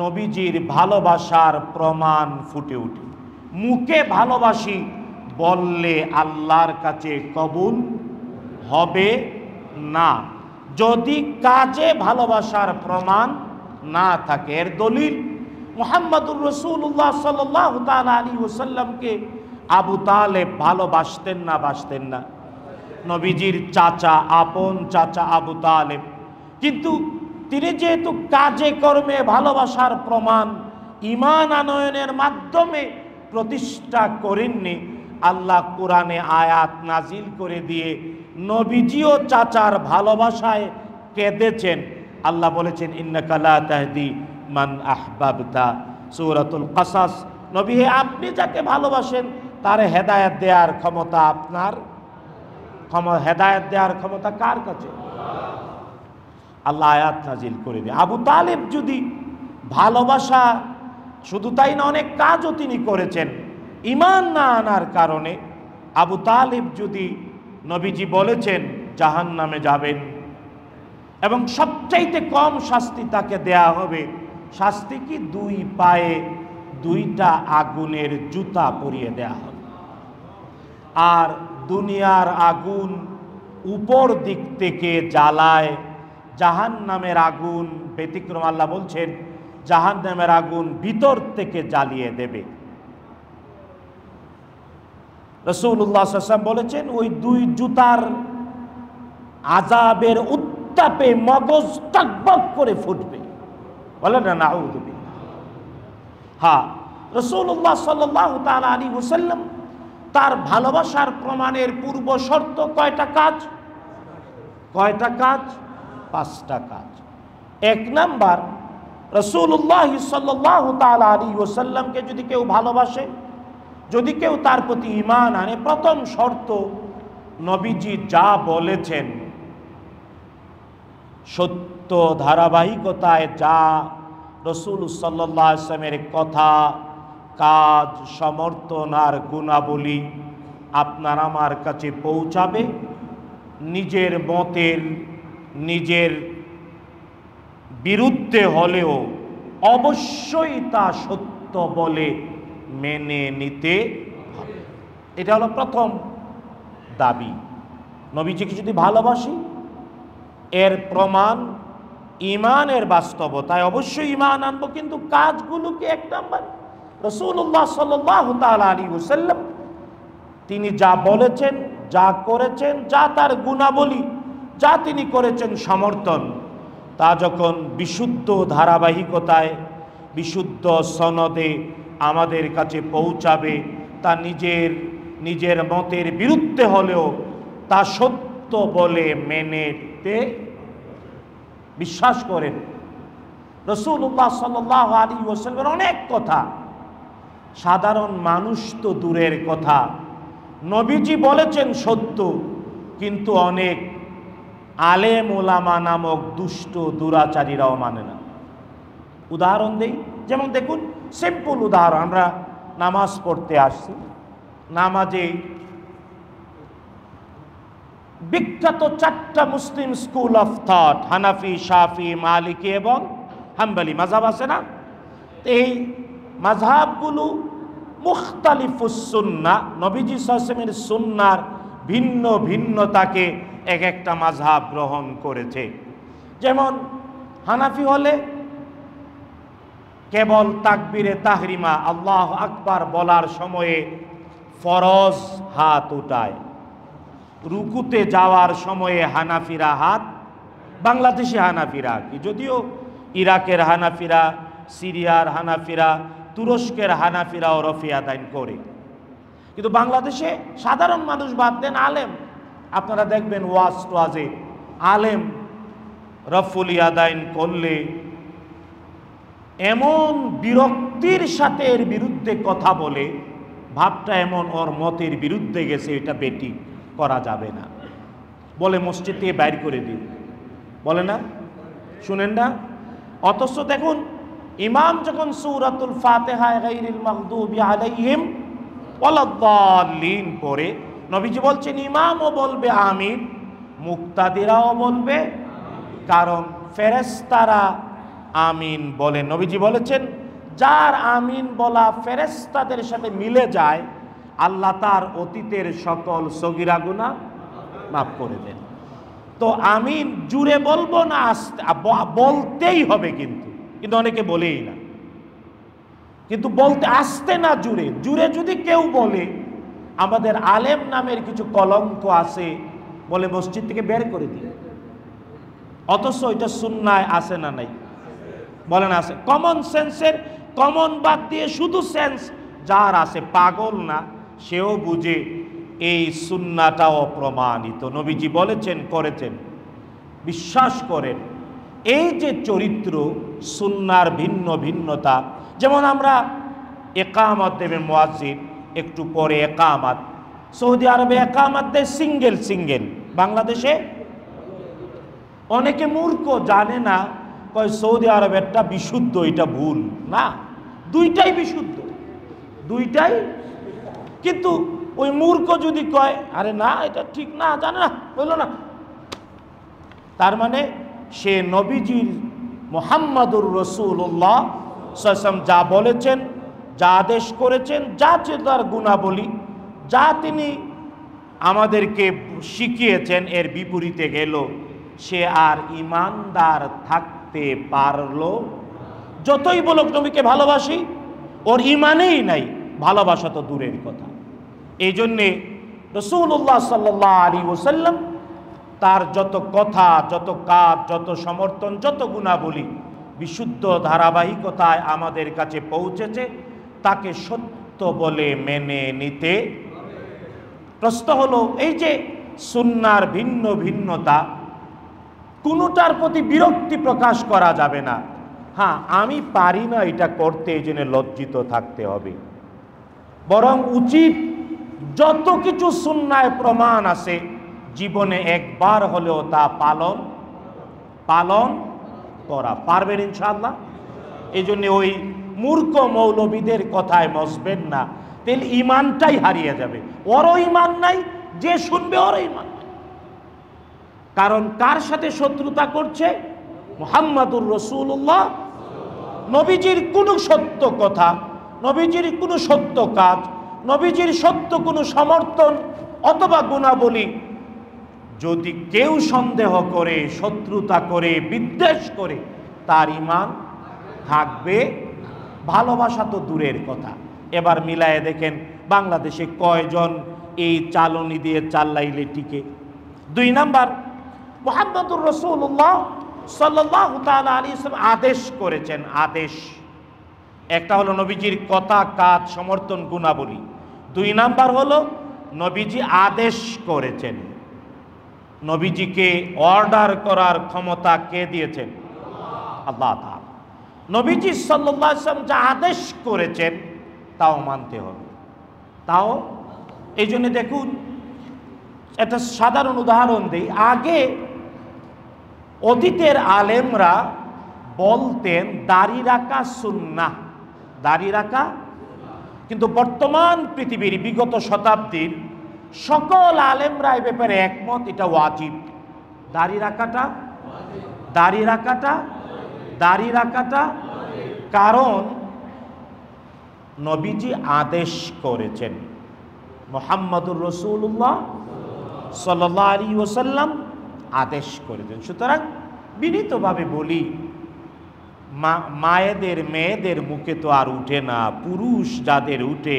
নবীজির ভালোবাসার প্রমাণ ফুটে ওঠে। মুখে ভালোবাসি বললে আল্লাহর কাছে কবুল হবে না যদি কাজে ভালোবাসার প্রমাণ না থাকে। এর দলিল মুহাম্মদুর রাসূলুল্লাহ সাল্লাল্লাহু তাআলা আলাইহি ওয়াসাল্লামকে আবু তালেব ভালোবাসতেন না? নবীজির চাচা, আপন চাচা আবু তালেব। কিন্তু তিনি যেহেতু কাজে কর্মে ভালোবাসার প্রমাণ ঈমান আনয়নের মাধ্যমে প্রতিষ্ঠা করেননি, আল্লাহ কোরআনে আয়াত নাজিল করে দিয়ে নবীজিও চাচার ভালোবাসায় কেঁদেছেন। আল্লাহ বলেছেন, ইন্নাকা লা তাহদি মান আহবাবতা, সূরাতুল কাসাস। নবী হে, আপনি যাকে ভালোবাসেন তার হেদায়েত দেওয়ার ক্ষমতা আপনার। হেদায়েত দেওয়ার ক্ষমতা কার কাছে? আল্লাহ আয়াত নাজিল করে দিয়ে। আবু তালেব যদি ভালোবাসা, শুধু তাই না, অনেক কাজও তিনি করেছেন ঈমান না আনার কারণে। আবু তালেব যদি, নবীজি বলেছেন জাহান্নামে যাবেন এবং সবচাইতে কম শাস্তি তাকে দেয়া হবে। শাস্তি কি? 2 পায়ে 2টা আগুনের জুতা পরিয়ে দেয়া হবে। আর দুনিয়ার আগুন উপর দিক থেকে জ্বালায়, জাহান্নামের আগুন ব্যতিক্রম। আল্লাহ বলছেন জাহান্নামের আগুন ভিতর থেকে জ্বালিয়ে দেবে। রাসূলুল্লাহ সাল্লাল্লাহু আলাইহি ওয়াসাল্লাম বলেছেন ওই 2 জুতার আযাবের উত্তাপে মগজ টকবক করে ফুটবে। বলেন না নাউযু বিল্লাহ। হ্যাঁ, রাসূলুল্লাহ সাল্লাল্লাহু তাআলা আলাইহি ওয়াসাল্লাম তার ভালোবাসার প্রমাণের পূর্ব শর্ত কয়টা কাজ? 5টা কাজ। 1 নাম্বার, রাসূলুল্লাহ সাল্লাল্লাহু তাআলা আলাইহি ওয়াসাল্লামকে যদি কেউ ভালোবাসে, যদি কেউ তার প্রতি ঈমান আনে, প্রথম শর্ত নবীজি যা বলেছেন সত্য ধারাবাহিকতায় যা রাসূল সাল্লাল্লাহু আলাইহি ওয়াসাল্লামের কথা, কাজ, সমর্থন আর গুণাবলী আপনার আমার কাছে পৌঁছাবে। নিজের মতের, নিজের বিরুদ্ধে হলেও অবশ্যই তা সত্য বলে মেনে নিতে হবে। এটা হলো প্রথম দাবি। নবীজিকে যদি ভালোবাসি, এর প্রমাণ ঈমানের বাস্তবতায় অবশ্যই ঈমান আনবো। কিন্তু কাজগুলোকে 1 নাম্বার, রাসূলুল্লাহ সাল্লাল্লাহু তাআলা আলাইহি ওয়াসাল্লাম তিনি যা বলেছেন, যা করেছেন, যা তার গুণাবলী, যা তিনি করেছেন সমর্থন, তা যখন বিশুদ্ধ ধারাবাহিকতায়, বিশুদ্ধ সনদে আমাদের কাছে পৌঁছাবে, তা নিজের মতের বিরুদ্ধে হলেও তা সত্য বলে মেনে নিতে বিশ্বাস করেন। রাসূলুল্লাহ সাল্লাল্লাহু আলাইহি ওয়াসাল্লামের অনেক কথা সাধারণ মানুষ তো দূরের কথা, নবীজি বলেছেন সত্য, কিন্তু অনেক আলেম ওলামা নামক দুষ্ট দুরাচারীরাও মানে না। উদাহরণ দেই, যেমন দেখুন সিম্পল উদাহরণ, আমরা নামাজ পড়তে আসছি, নামাজে বিখ্যাত 4টা মুসলিম স্কুল অফ থট, হানাফি, শাফি, মালিকি এবং হাম্বলি মাযহাব আছে না? এই মাযহাবগুলো মুখতালিফুস সুন্নাহ, নবীজি সাল্লাল্লাহু আলাইহি ওয়াসাল্লামের সুন্নাহর ভিন্ন ভিন্নতাকে এক একটা মাযহাব গ্রহণ করেছে। যেমন হানাফি হলে কেবল তাকবীরে তাহরিমা আল্লাহু আকবার বলার সময়ে ফরজ হাত উঠায়, রুকুতে যাওয়ার সময়ে হানাফিরা হাত, বাংলাদেশি হানাফিরা কি, যদিও ইরাকের হানাফিরা, সিরিয়ার হানাফিরা, তুরস্কের হানাফিরাও রফি আদায় করে, কিন্তু বাংলাদেশে সাধারণ মানুষ বাদ দেন, আলেম আপনারা দেখবেন ওয়াজে আলেম রফুলি আদায় করলে এমন বিরক্তির সাথে এর বিরুদ্ধে কথা বলে, ভাবটা এমন ওর মতের বিরুদ্ধে গেছে, এটা বেটি করা যাবে না বলে মসজিদ থেকে বাইর করে দিন, বলে না, শুনেন না? অথচ দেখুন ইমাম যখন সূরাতুল ফাতিহা গায়রিল মাগদুবি আলাইহিম ওয়ালাদ-দাল্লিন পড়ে, নবীজি বলছেন ইমামও বলবে আমিন, মুক্তাদিরাও বলবে, কারণ ফেরেশতারা আমিন বলেন। নবীজি বলেছেন যার আমিন বলা ফেরেশতাদের সাথে মিলে যায়, আল্লাহ তার অতীতের সকল সগীরা গুনাহ মাফ করে দেন। তো আমিন জুড়ে বলবো না আস্তে, বলতেই হবে, কিন্তু অনেকে বলেই না, কিন্তু বলতে আস্তে না জুড়ে, জুড়ে যদি কেউ বলে, আমাদের আলেম নামের কিছু কলঙ্ক আছে বলে মসজিদ থেকে বের করে দিয়ে, অথচ এটা সুন্নায় আছে না নাই? বলেন আছে। কমন সেন্সের কমন বাদ দিয়ে শুধু সেন্স যার আছে, পাগল না, সেও বুঝে এই সুন্নাটাও প্রমাণিত, নবীজি বলেছেন, করেছেন, বিশ্বাস করেন। এই যে চরিত্র সুন্নার ভিন্ন ভিন্নতা, যেমন আমরা একামত দেবেন মুয়াজ্জিন, একটু পরে একামত, সৌদি আরবে একামত দেয় সিঙ্গেল সিঙ্গেল, বাংলাদেশে অনেকে মূর্খ জানে না, কয় সৌদি আরবেরটা বিশুদ্ধ, এটা ভুল না, দুইটাই বিশুদ্ধ, দুইটাই। কিন্তু ওই মূর্খ যদি কয় আরে না এটা ঠিক না, জানে না, বললো না, তার মানে সে নবীজির মুহাম্মাদুর রাসূলুল্লাহ সাল্লাল্লাহু আলাইহি ওয়াসাল্লাম যা বলেছেন, যা আদেশ করেছেন, যা তার গুণাবলী, যা তিনি আমাদেরকে শিখিয়েছেন, এর বিপরীতে গেল, সে আর ইমানদার থাকতে পারলো? যতই বলুক নবীকে ভালোবাসি, ওর ইমানেই নাই, ভালোবাসা তো দূরের কথা। এই জন্যে রাসূলুল্লাহ সাল্লাল্লাহু আলাইহি ওয়াসাল্লাম তার যত কথা, যত কাজ, যত সমর্থন, যত গুণাবলী বিশুদ্ধ ধারাবাহিকতায় আমাদের কাছে পৌঁছেছে, তাকে সত্য বলে মেনে নিতে। প্রশ্ন হলো, এই যে সুন্নার ভিন্ন ভিন্নতা, কোনোটার প্রতি বিরক্তি প্রকাশ করা যাবে না। হ্যাঁ, আমি পারি না এটা করতে, এই জন্য লজ্জিত থাকতে হবে, বরং উচিত যত কিছু সুন্নায় প্রমাণ আছে জীবনে একবার হলেও তা পালন করা। পারবেন ইনশাআল্লাহ? এই জন্য ওই মূর্খ মৌলবীদের কথায় মসবেন না, তাহলে ইমানটাই হারিয়ে যাবে। ওরও ইমান নাই, যে শুনবে ওরও ইমান নাই। কারণ কার সাথে শত্রুতা করছে? মুহাম্মাদুর রাসূলুল্লাহ। নবীজির কোনো সত্য কথা, নবীজির কোনো সত্য কাজ, নবীজির সত্য কোনো সমর্থন অথবা গুণাবলী যদি কেউ সন্দেহ করে, শত্রুতা করে, বিদ্বেষ করে, তার ইমান থাকবে। ভালোবাসা তো দূরের কথা। এবার মিলায়ে দেখেন বাংলাদেশে কয়জন এই চালনি দিয়ে চাল্লাইলে টিকে? 2 নাম্বার, মুহাম্মাদুর রাসূলুল্লাহ সাল্লাল্লাহু তাআলা আলাইহি ওয়াসাল্লাম আদেশ করেছেন। আদেশ একটা হলো নবীজির কথা, কাজ, সমর্থন, গুণাবলী। 2 নাম্বার হলো নবীজি আদেশ করেছেন। নবীজিকে অর্ডার করার ক্ষমতা কে দিয়েছেন? আল্লাহ তাআলা। নবীজি সাল্লাল্লাহু আলাইহি ওয়াসাল্লাম যা আদেশ করেছেন তাও মানতে হবে। তাও এই জন্য দেখুন, একটা সাধারণ উদাহরণ দিই। আগে অতীতের আলেমরা বলতেন দাড়ি রাখা সুন্নাহ, দাড়ি রাখা। কিন্তু বর্তমান পৃথিবীর বিগত শতাব্দীর সকল আলেমরা এই ব্যাপারে একমত, এটা ওয়াজিব। দাড়ি রাখাটা, দাড়ি রাখাটা, দাড়ি রাখাটা। কারণ নবীজি আদেশ করেছেন, মুহাম্মদুর রাসূলুল্লাহ সাল্লাল্লাহু আলাইহি ওয়াসাল্লাম আদেশ করেছেন। সুতরাং বিনীতভাবে বলি, মায়েদের মেয়েদের মুখে তো আর উঠে না, পুরুষ যাদের উঠে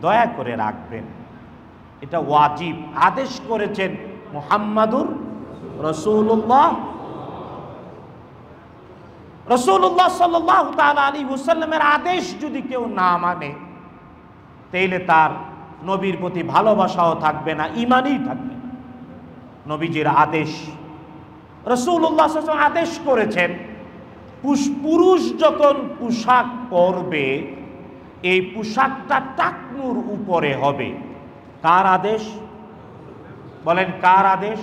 দয়া করে রাখবেন, এটা ওয়াজিব। আদেশ করেছেন মুহাম্মাদুর রাসূলুল্লাহ। রাসূলুল্লাহ সাল্লাল্লাহু তাআলা আলাইহি ওয়াসাল্লামের আদেশ যদি কেউ না মানে, তাইলে তার নবীর প্রতি ভালোবাসাও থাকবে না, ঈমানই থাকবে না। নবীজির আদেশ, রাসূলুল্লাহ সাল্লাল্লাহু আলাইহি ওয়াসাল্লাম আদেশ করেছেন, পুরুষ যখন পোশাক পরবে এই পোশাকটা টাকনুর উপরে হবে। কার আদেশ বলেন? কার আদেশ?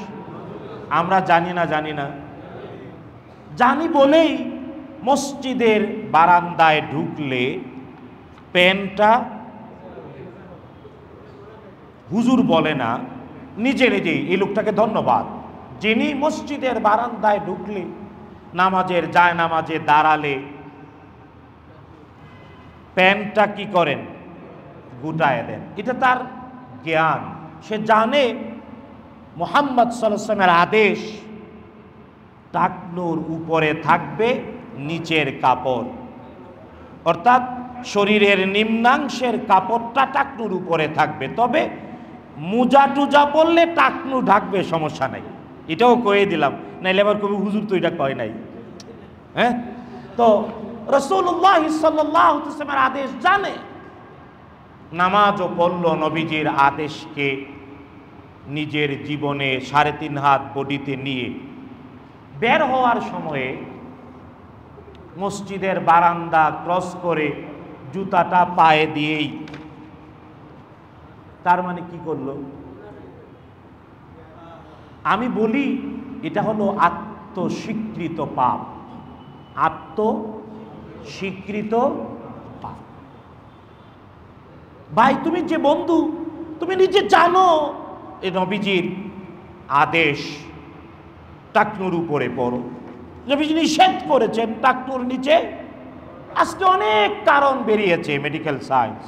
আমরা জানি না, জানি না, জানি বলেই মসজিদের বারান্দায় ঢুকলে প্যান্টটা হুজুর বলে না, নিজে নিজেই, এই লোকটাকে ধন্যবাদ, যিনি মসজিদের বারান্দায় ঢুকলে, নামাজের জায়নামাজে দাঁড়ালে প্যান্টটা কি করেন? গুটায় দেন। এটা তার জ্ঞান, সে জানে মুহাম্মদ সাল্লাল্লাহু আলাইহি ওয়াসাল্লামের আদেশ টাকনুর উপরে থাকবে নিচের কাপড়, অর্থাৎ শরীরের নিম্নাংশের কাপড়টা টাকনুর উপরে থাকবে। তবে মোজা টুজা পরলে টাকনু ঢাকবে, সমস্যা নাই, এটাও কয়ে দিলাম, নাইলে আবার কবি হুজুর তো এটা কয় নাই। হ্যাঁ, তো রাসূলুল্লাহ সাল্লাল্লাহু আলাইহি ওয়াসাল্লামের আদেশ জানে, নামাজও পড়ল নবীজির আদেশকে নিজের জীবনে 3.5 হাত বডিতে নিয়ে বের হওয়ার সময়ে মসজিদের বারান্দা ক্রস করে জুতাটা পায়ে দিয়েই, তার মানে কি করলো? আমি বলি এটা হলো আত্মস্বীকৃত পাপ, আত্মস্বীকৃত পাপ। ভাই তুমি যে বন্ধু, তুমি নিজে জানো এই নবীজির আদেশ টাকনুর উপরে পড়ো, নবীজি নিষেধ করেছেন টাকনুর নিচে। আজকে অনেক কারণ বেরিয়েছে, মেডিকেল সায়েন্স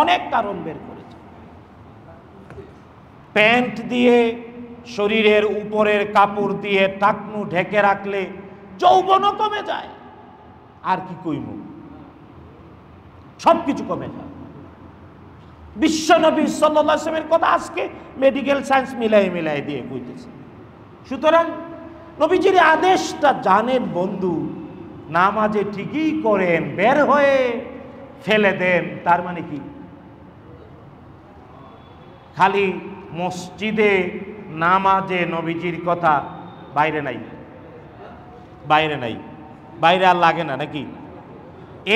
অনেক কারণ বের করেছে। প্যান্ট দিয়ে, শরীরের উপরের কাপড় দিয়ে টাকনু ঢেকে রাখলে যৌবনও কমে যায়, আর কি কইব, সবকিছু কমে যায়। বিশ্বনবী সাল্লাল্লাহু আলাইহি ওয়াসাল্লামের কথা আজকে মেডিকেল সায়েন্স মিলাই দিয়ে কইতেছে। সুতরাং নবীজির আদেশটা জানেন বন্ধু, নামাজে ঠিকই করেন, বের হয়ে ফেলে দেন, তার মানে কি? খালি মসজিদে নামাজে নবীজির কথা, বাইরে নাই, বাইরে নাই, বাইরে আর লাগে না নাকি?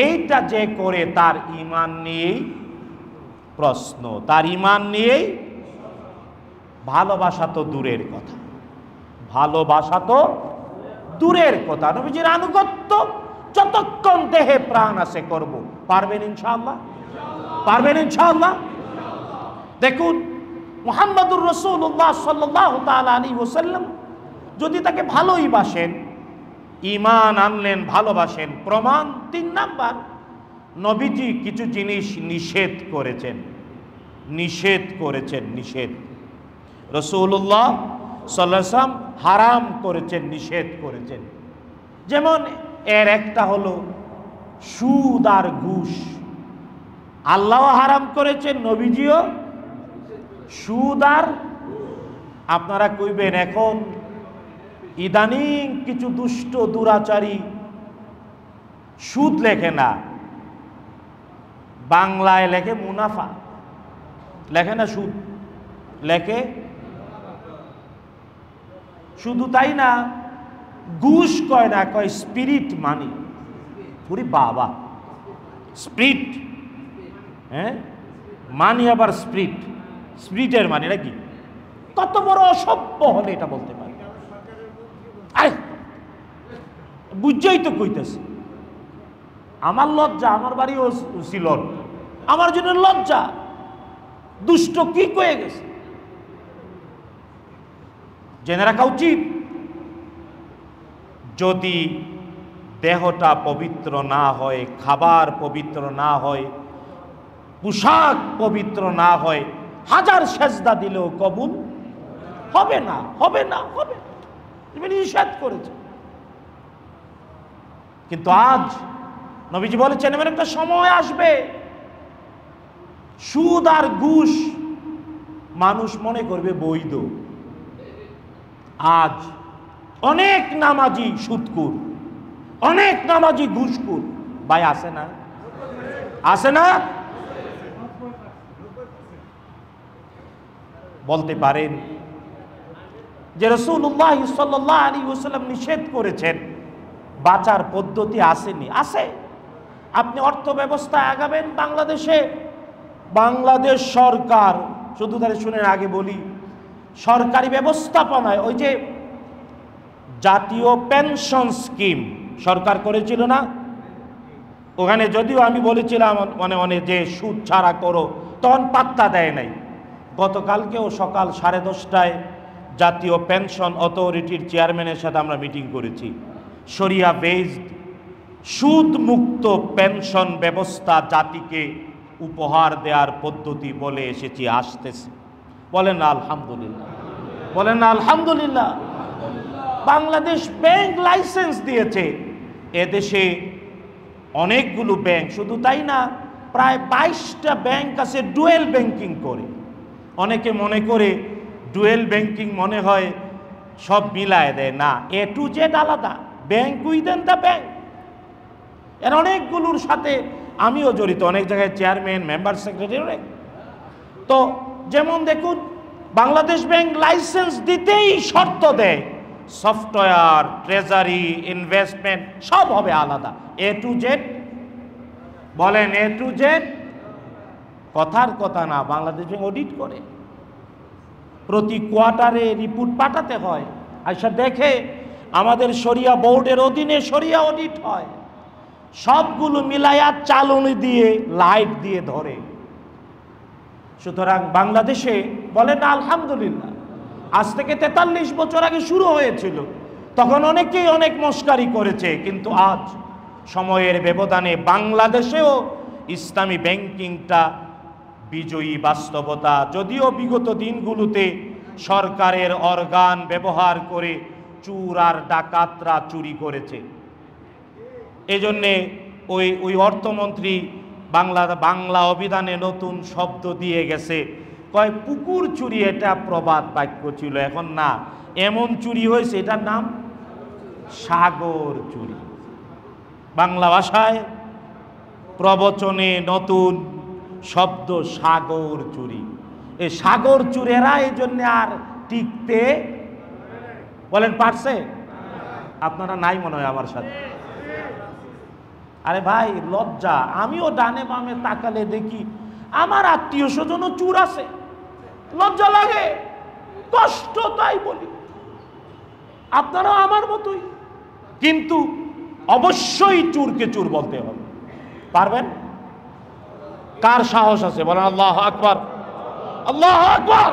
এইটা যে করে তার ঈমান নিয়েই প্রশ্ন, তার ঈমান নিয়েই। ভালোবাসা তো দূরের কথা, ভালোবাসা তো দূরের কথা, নবীজির আনুগত্য যতক্ষণ দেহে প্রাণ আছে করব। পারবেন ইনশাআল্লাহ? পারবেন ইনশাআল্লাহ? দেখুন মুহাম্মদুর রাসূলুল্লাহ সাল্লাল্লাহু তাআলা আলাইহি ওয়াসাল্লাম যদি তাকে ভালোই বাসেন, ঈমান আনলেন, ভালোবাসেন, প্রমাণ 3 নাম্বার, নবীজি কিছু জিনিস নিষেধ করেছেন, নিষেধ করেছেন, নিষেধ। রাসূলুল্লাহ সাল্লাল্লাহু আলাইহি ওয়াসাল্লাম হারাম করেছেন, নিষেধ করেছেন। যেমন এর একটা হলো সুদ আর ঘুষ। আল্লাহ হারাম করেছেন, নবীজিও। সুদ আর, আপনারা কইবেন এখন ইদানিং কিছু দুষ্ট দুরাচারী সুদ লেখে না, বাংলায় লেখে মুনাফা, লেখে না সুদ, লেখে। শুধু তাই না, ঘুষ কয় না, কয় স্পিরিট মানি। পুরি বাবা, স্পিরিট হ্যাঁ, মানি আবার স্প্রিট, স্প্রিটের মানে এটা কি? কত বড় অসভ্য হলে এটা বলতে পারে? আরে বুঝছেই তো কইতেছে। আমার লজ্জা, আমার বাড়িও ছিল, আমার জন্য লজ্জা। দুষ্ট কি কয়ে গেছে জেনে রাখা উচিত। যদি দেহটা পবিত্র না হয়, খাবার পবিত্র না হয়, পোশাক পবিত্র না হয়, হাজার সেজদা দিলেও কবুল হবে না, হবে না, হবে না, নিষেধ করেছে। কিন্তু আজ নবীজি বলেছেন এমন একটা সময় আসবে, সুদ আর ঘুষ মানুষ মনে করবে বৈধ। আজ অনেক নামাজি সুদকুর, অনেক নামাজি ঘুষকুর ভাই আছে না? আছে না? বলতে পারেন যে রাসূলুল্লাহ সাল্লাল্লাহু আলাইহি ওয়াসাল্লাম নিষেধ করেছেন, বাঁচার পদ্ধতি আসেনি? আছে। আপনি অর্থ ব্যবস্থায় আগাবেন। বাংলাদেশে, বাংলাদেশ সরকার, শুধু তাহলে শুনেন, আগে বলি, সরকারি ব্যবস্থাপনায় ওই যে জাতীয় পেনশন স্কিম সরকার করেছিল না, ওখানে যদিও আমি বলেছিলাম মানে যে সুদ ছাড়া করো, তখন পাত্তা দেয় নাই। গতকালকেও সকাল 10:30টায় জাতীয় পেনশন অথরিটির চেয়ারম্যানের সাথে আমরা মিটিং করেছি। শরিয়া বেসড সুদ মুক্ত পেনশন ব্যবস্থা জাতিকে উপহার দেওয়ার পদ্ধতি বলে এসেছি, আসতেছে। বলেন না আলহামদুলিল্লাহ, বলেন না আলহামদুলিল্লাহ। বাংলাদেশ ব্যাংক লাইসেন্স দিয়েছে। এদেশে অনেকগুলো ব্যাংক, শুধু তাই না, প্রায় 22টা ব্যাংক আছে ডুয়েল ব্যাংকিং করে। অনেকে মনে করে ডুয়েল ব্যাংকিং মনে হয় সব মিলায় দেয়, না, A to Z আলাদা, ব্যাংক উইদিন দ্য ব্যাংক। এর অনেকগুলোর সাথে আমিও জড়িত, অনেক জায়গায় চেয়ারম্যান, মেম্বার, সেক্রেটারি অনেক। তো যেমন দেখুন, বাংলাদেশ ব্যাংক লাইসেন্স দিতেই শর্ত দেয়, সফটওয়্যার, ট্রেজারি, ইনভেস্টমেন্ট সব হবে আলাদা, A to Z। বলেন A to Z। কথার কথা না, বাংলাদেশ ব্যাংক অডিট করে, প্রতি কোয়ার্টারে রিপোর্ট পাঠাতে হয়। আচ্ছা দেখে আমাদের শরিয়া বোর্ডের অধীনে শরিয়া অডিট হয়, সবগুলো মিলাইয়া চালনি দিয়ে লাইট দিয়ে ধরে। সুতরাং বাংলাদেশে, বলেন না আলহামদুলিল্লাহ, আজ থেকে 43 বছর আগে শুরু হয়েছিল, তখন অনেকেই অনেক মস্কারি করেছে, কিন্তু আজ সময়ের ব্যবধানে বাংলাদেশেও ইসলামী ব্যাংকিংটা বিজয়ী বাস্তবতা। যদিও বিগত দিনগুলোতে সরকারের অর্গান ব্যবহার করে চোর আর ডাকাতরা চুরি করেছে, এজন্যে ওই অর্থমন্ত্রী বাংলা অভিধানে নতুন শব্দ দিয়ে গেছে, কয় পুকুর চুরি, এটা প্রবাদ বাক্য ছিল, এখন না, এমন চুরি হয়েছে, এটার নাম সাগর চুরি। বাংলা ভাষায় প্রবচনে নতুন শব্দ সাগর চুরি। এই সাগর চুরেরা এই জন্য আর টিকতে, বলেন পারছে? আপনারা নাই মনে হয় আমার সাথে। আরে ভাই লজ্জা, আমিও ডানে বামে তাকালে দেখি আমার আত্মীয় স্বজনও চুর আছে, লজ্জা লাগে, কষ্ট, তাই বলি আপনারাও আমার মতোই। কিন্তু অবশ্যই চুরকে চুর বলতে হবে। পারবেন? কার সাহস আছে বলেন আল্লাহু আকবার, আল্লাহু আকবার।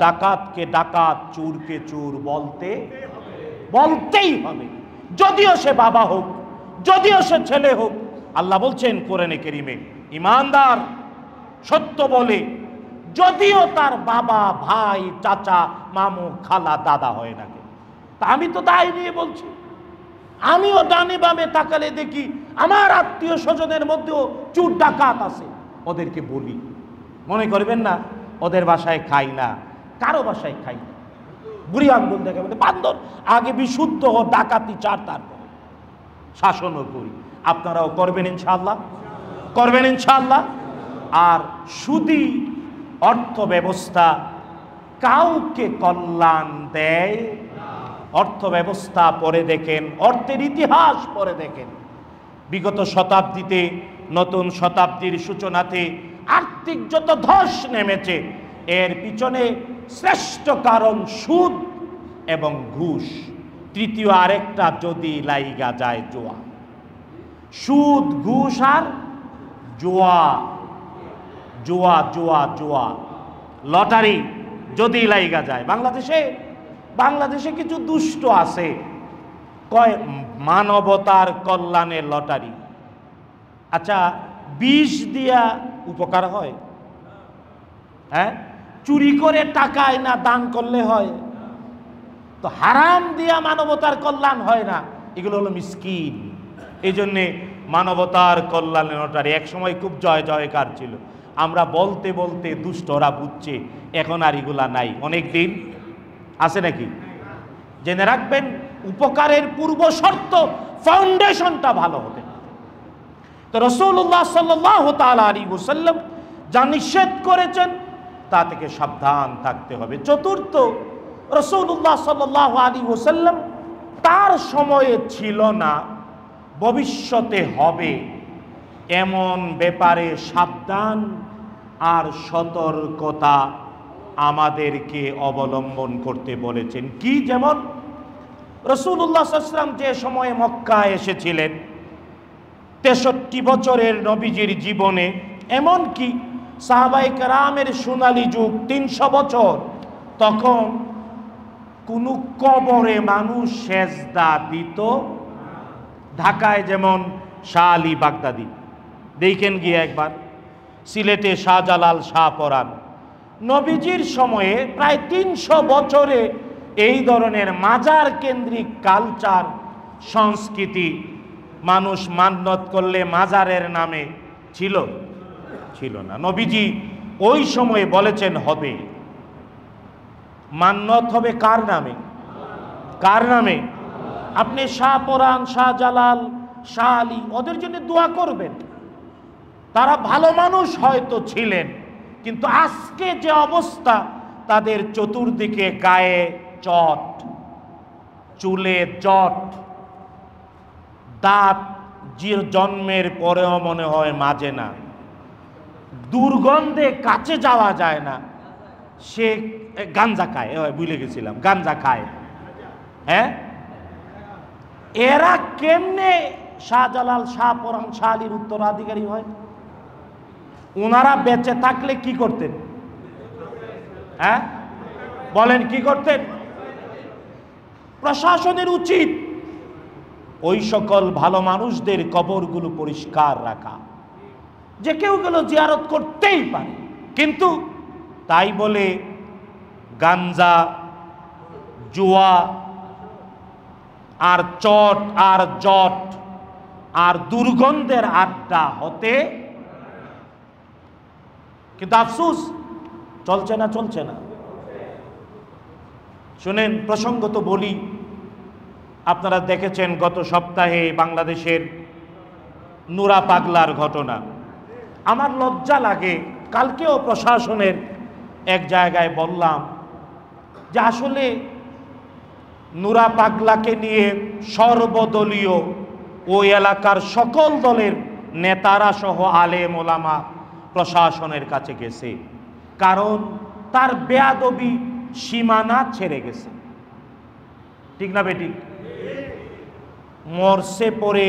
ডাকাতকে ডাকাত, চুরকে চুর বলতেই হবে, যদিও সে বাবা হোক, যদিও সে ছেলে হোক। আল্লাহ বলছেন কোরআনে কারীমে, ইমানদার সত্য বলে যদিও তার বাবা, ভাই, চাচা, মামু, খালা, দাদা হয় না কেন। তা আমি তো দায় নিয়ে বলছি, আমিও ডানে বামে তাকালে দেখি আমার আত্মীয় স্বজনের মধ্যেও চুর ডাকাত আছে, ওদেরকে বলি। মনে করবেন না ওদের বাসায় খাই না, কারো বাসায় খাই না, বুড়ি আঙ্গুল দেখে বলে বান্দর, আগে বিশুদ্ধ ও ডাকাতি চার, তারপর শাসনও করি। আপনারাও করবেন ইনশাআল্লাহ, করবেন ইনশাআল্লাহ। আর সুদী অর্থ ব্যবস্থা কাউকে কল্যাণ দেয়। অর্থ ব্যবস্থা পড়ে দেখেন, অর্থের ইতিহাস পড়ে দেখেন, বিগত শতাব্দীতে নতুন শতাব্দীর সূচনাতে আর্থিক যত ধস নেমেছে, এর পিছনে শ্রেষ্ঠ কারণ সুদ এবং ঘুষ। তৃতীয় আরেকটা যদি লাইগা যায় জুয়া। সুদ, ঘুষ আর জুয়া, জুয়া জুয়া জুয়া, লটারি যদি লাইগা যায়। বাংলাদেশে কিছু দুষ্ট আছে, কয় মানবতার কল্যাণে লটারি। আচ্ছা, বিষ দিয়া উপকার হয়? হ্যাঁ, চুরি করে টাকায় না দান করলে হয়? তো হারাম দিয়া মানবতার কল্যাণ হয় না, এগুলো হলো মিসকিন। এই জন্যে মানবতার কল্যাণে লটারি এক সময় খুব জয় জয়কার ছিল। আমরা বলতে বলতে দুষ্টরা বুঝছে, এখন আর এগুলা নাই। অনেক দিন আছে নাকি? জেনে রাখবেন, উপকারের পূর্ব শর্ত ফাউন্ডেশনটা ভালো হতে। তো রাসূলুল্লাহ সাল্লাল্লাহু তাআলা আলাইহি ওয়াসাল্লাম যা নিষেধ করেছেন তা থেকে সাবধান থাকতে হবে। চতুর্থ, রাসূলুল্লাহ সাল্লাল্লাহু আলাইহি ওয়াসাল্লাম তার সময়ে ছিল না, ভবিষ্যতে হবে, এমন ব্যাপারে সাবধান আর সতর্কতা আমাদেরকে অবলম্বন করতে বলেছেন। কি? যেমন রাসূলুল্লাহ সাল্লাল্লাহু আলাইহি ওয়াসাল্লাম যে সময়ে মক্কায় এসেছিলেন, 63 বছরের নবীজির জীবনে, এমনকি সাহাবায়ে কেরামের সোনালী যুগ 300 বছর, তখন কোন কবরে মানুষ সেজদা দিত। ঢাকায় যেমন শাহ আলী বাগদাদি, দেখেন গিয়ে একবার, সিলেটে শাহজালাল শাহপরান। নবীজির সময়ে প্রায় 300 বছরে এই ধরনের মাজার কেন্দ্রিক কালচার, সংস্কৃতি, মানুষ মান্নত করলে মাজারের নামে ছিল না। নবীজি ওই সময়ে বলেছেন হবে। মান্নত হবে কার নামে? কার নামে? আপনি শাহপরান, শাহজালাল, শাহ আলী, ওদের জন্য দোয়া করবেন। তারা ভালো মানুষ হয়তো ছিলেন, কিন্তু আজকে যে অবস্থা, তাদের চতুর্দিকে গায়ে চট, চুলে জট, দাঁত জির জন্মের পরেও মনে হয় মাজে না, দুর্গন্ধে কাছে যাওয়া যায় না। সে গাঞ্জা খায়, ভুলে গেছিলাম, গাঞ্জা খায়। হ্যাঁ, এরা কেমনে শাহজালাল, শাহপরান, শাহ আলীর উত্তরাধিকারী হয়? ওনারা বেঁচে থাকলে কি করতেন? হ্যাঁ বলেন, কি করতেন? প্রশাসনের উচিত ওই সকল ভালো মানুষদের কবরগুলো পরিষ্কার রাখা। যে কেউ গুলো জিয়ারত করতেই পারে, কিন্তু তাই বলে গাঞ্জা, জুয়া আর চট আর জট আর দুর্গন্ধের আড্ডা হতে, কিন্তু আফসোস চলছে না। শুনেন, প্রসঙ্গত বলি, আপনারা দেখেছেন গত সপ্তাহে বাংলাদেশের নুরা পাগলার ঘটনা। আমার লজ্জা লাগে, কালকেও প্রশাসনের এক জায়গায় বললাম যে আসলে নুরা পাগলাকে নিয়ে সর্বদলীয় ওই এলাকার সকল দলের নেতারা সহ আলেম ওলামা প্রশাসনের কাছে গেছে, কারণ তার বেয়াদবি সীমানা ছেড়ে গেছে। ঠিক না বেঠিক? মরসে পরে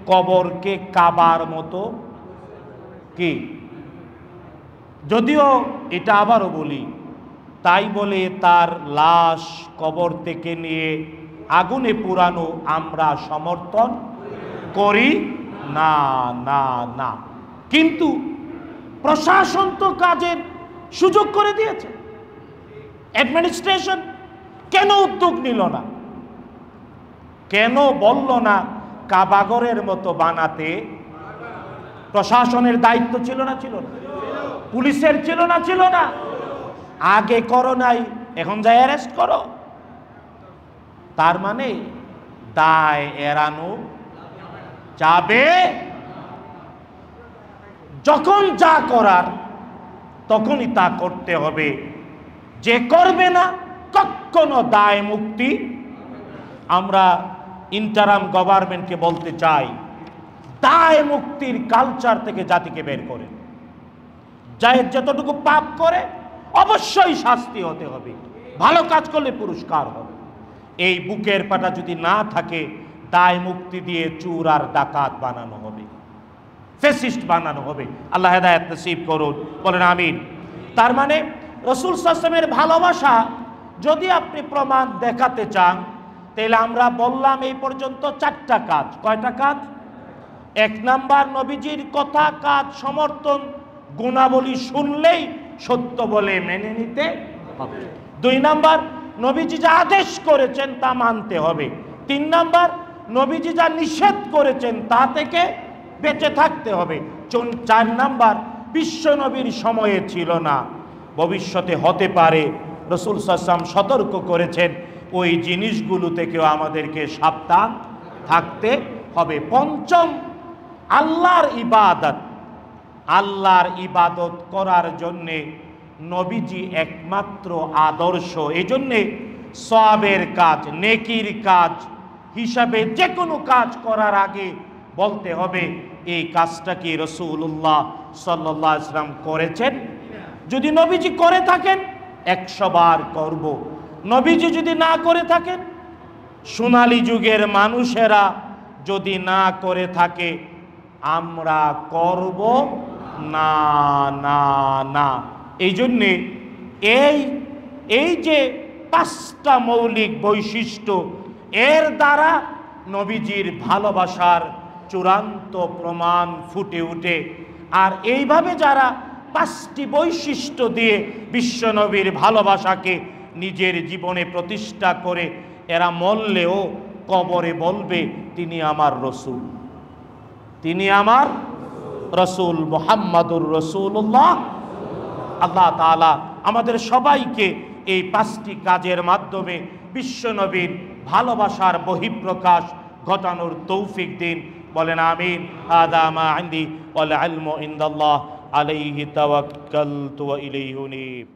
কবরকে কাবার মতো কি, যদিও এটা আবারও বলি, তাই বলে তার লাশ কবর থেকে নিয়ে আগুনে পুরানো আমরা সমর্থন করি না না না। কিন্তু প্রশাসন তো কাজের সুযোগ করে দিয়েছে। অ্যাডমিনিস্ট্রেশন কেন উদ্যোগ নিল না? কেন বলল না কাবাগরের মতো বানাতে? প্রশাসনের দায়িত্ব ছিল না? পুলিশের ছিল না? আগে করো নাই, এখন যাই অ্যারেস্ট করো। তার মানে দায় এড়ানো যাবে। যখন যা করার তখনই তা করতে হবে। যে করবে না, কখনো দায় মুক্তি। আমরা ইন্টারাম গভর্নমেন্টকে বলতে চাই, দায় মুক্তির কালচার থেকে জাতিকে বের করে। যার যতটুকু পাপ করে অবশ্যই শাস্তি হতে হবে, ভালো কাজ করলে পুরস্কার হবে। এই বুকের পাটা যদি না থাকে, দায় মুক্তি দিয়ে চোর আর ডাকাত বানানো হবে, ফ্যাসিস্ট বানানো হবে। আল্লাহ হেদায়েত নসিব করুন, বলেন আমিন। তার মানে রাসূল সাল্লাল্লাহু আলাইহি ওয়াসাল্লামের ভালোবাসা যদি আপনি প্রমাণ দেখাতে চান, তাহলে আমরা বললাম এই পর্যন্ত 4টা কাজ। কয়টা কাজ? 1 নাম্বার, নবীজির কথা, কাজ, সমর্থন, গুণাবলী শুনলেই সত্য বলে মেনে নিতে হবে। 2 নাম্বার, নবীজি যা আদেশ করেছেন তা মানতে হবে। 3 নাম্বার, নবীজি যা নিষেধ করেছেন তা থেকে বেঁচে থাকতে হবে। 4 নাম্বার, বিশ্ব নবীর সময়ে ছিল না, ভবিষ্যতে হতে পারে, রাসূল সাল্লাল্লাহু আলাইহি ওয়াসাল্লাম সতর্ক করেছেন, ওই জিনিসগুলো থেকেও আমাদেরকে সাবধান থাকতে হবে। 5ম, আল্লাহর ইবাদত। আল্লাহর ইবাদত করার জন্যে নবীজি একমাত্র আদর্শ। এই জন্যে সওয়াবের কাজ, নেকির কাজ হিসাবে যে কোনো কাজ করার আগে বলতে হবে এই কাজটা কি রাসূলুল্লাহ সাল্লাল্লাহু আলাইহি ওয়াসাল্লাম করেছেন। যদি নবীজি করে থাকেন 100 বার করব, নবীজি যদি না করে থাকেন, সোনালী যুগের মানুষেরা যদি না করে থাকে, আমরা করব না না না। এই জন্যে এই যে 5টা মৌলিক বৈশিষ্ট্য, এর দ্বারা নবীজির ভালোবাসার চূড়ান্ত প্রমাণ ফুটে ওঠে। আর এইভাবে যারা 5টি বৈশিষ্ট্য দিয়ে বিশ্বনবীর ভালোবাসাকে নিজের জীবনে প্রতিষ্ঠা করে, এরা মরলেও কবরে বলবে তিনি আমার রসুল, তিনি আমার রসুল, মুহাম্মাদুর রাসূলুল্লাহ। আল্লাহ তাআলা আমাদের সবাইকে এই 5টি কাজের মাধ্যমে বিশ্বনবীর ভালোবাসার বহিঃপ্রকাশ ঘটানোর তৌফিক দিন, বলেন আমিন। হাযা মা ইনদি ওয়াল ইলমু ইনদাল্লাহ আলাইহি তাওয়াক্কালতু ওয়া ইলাইহি উনীব।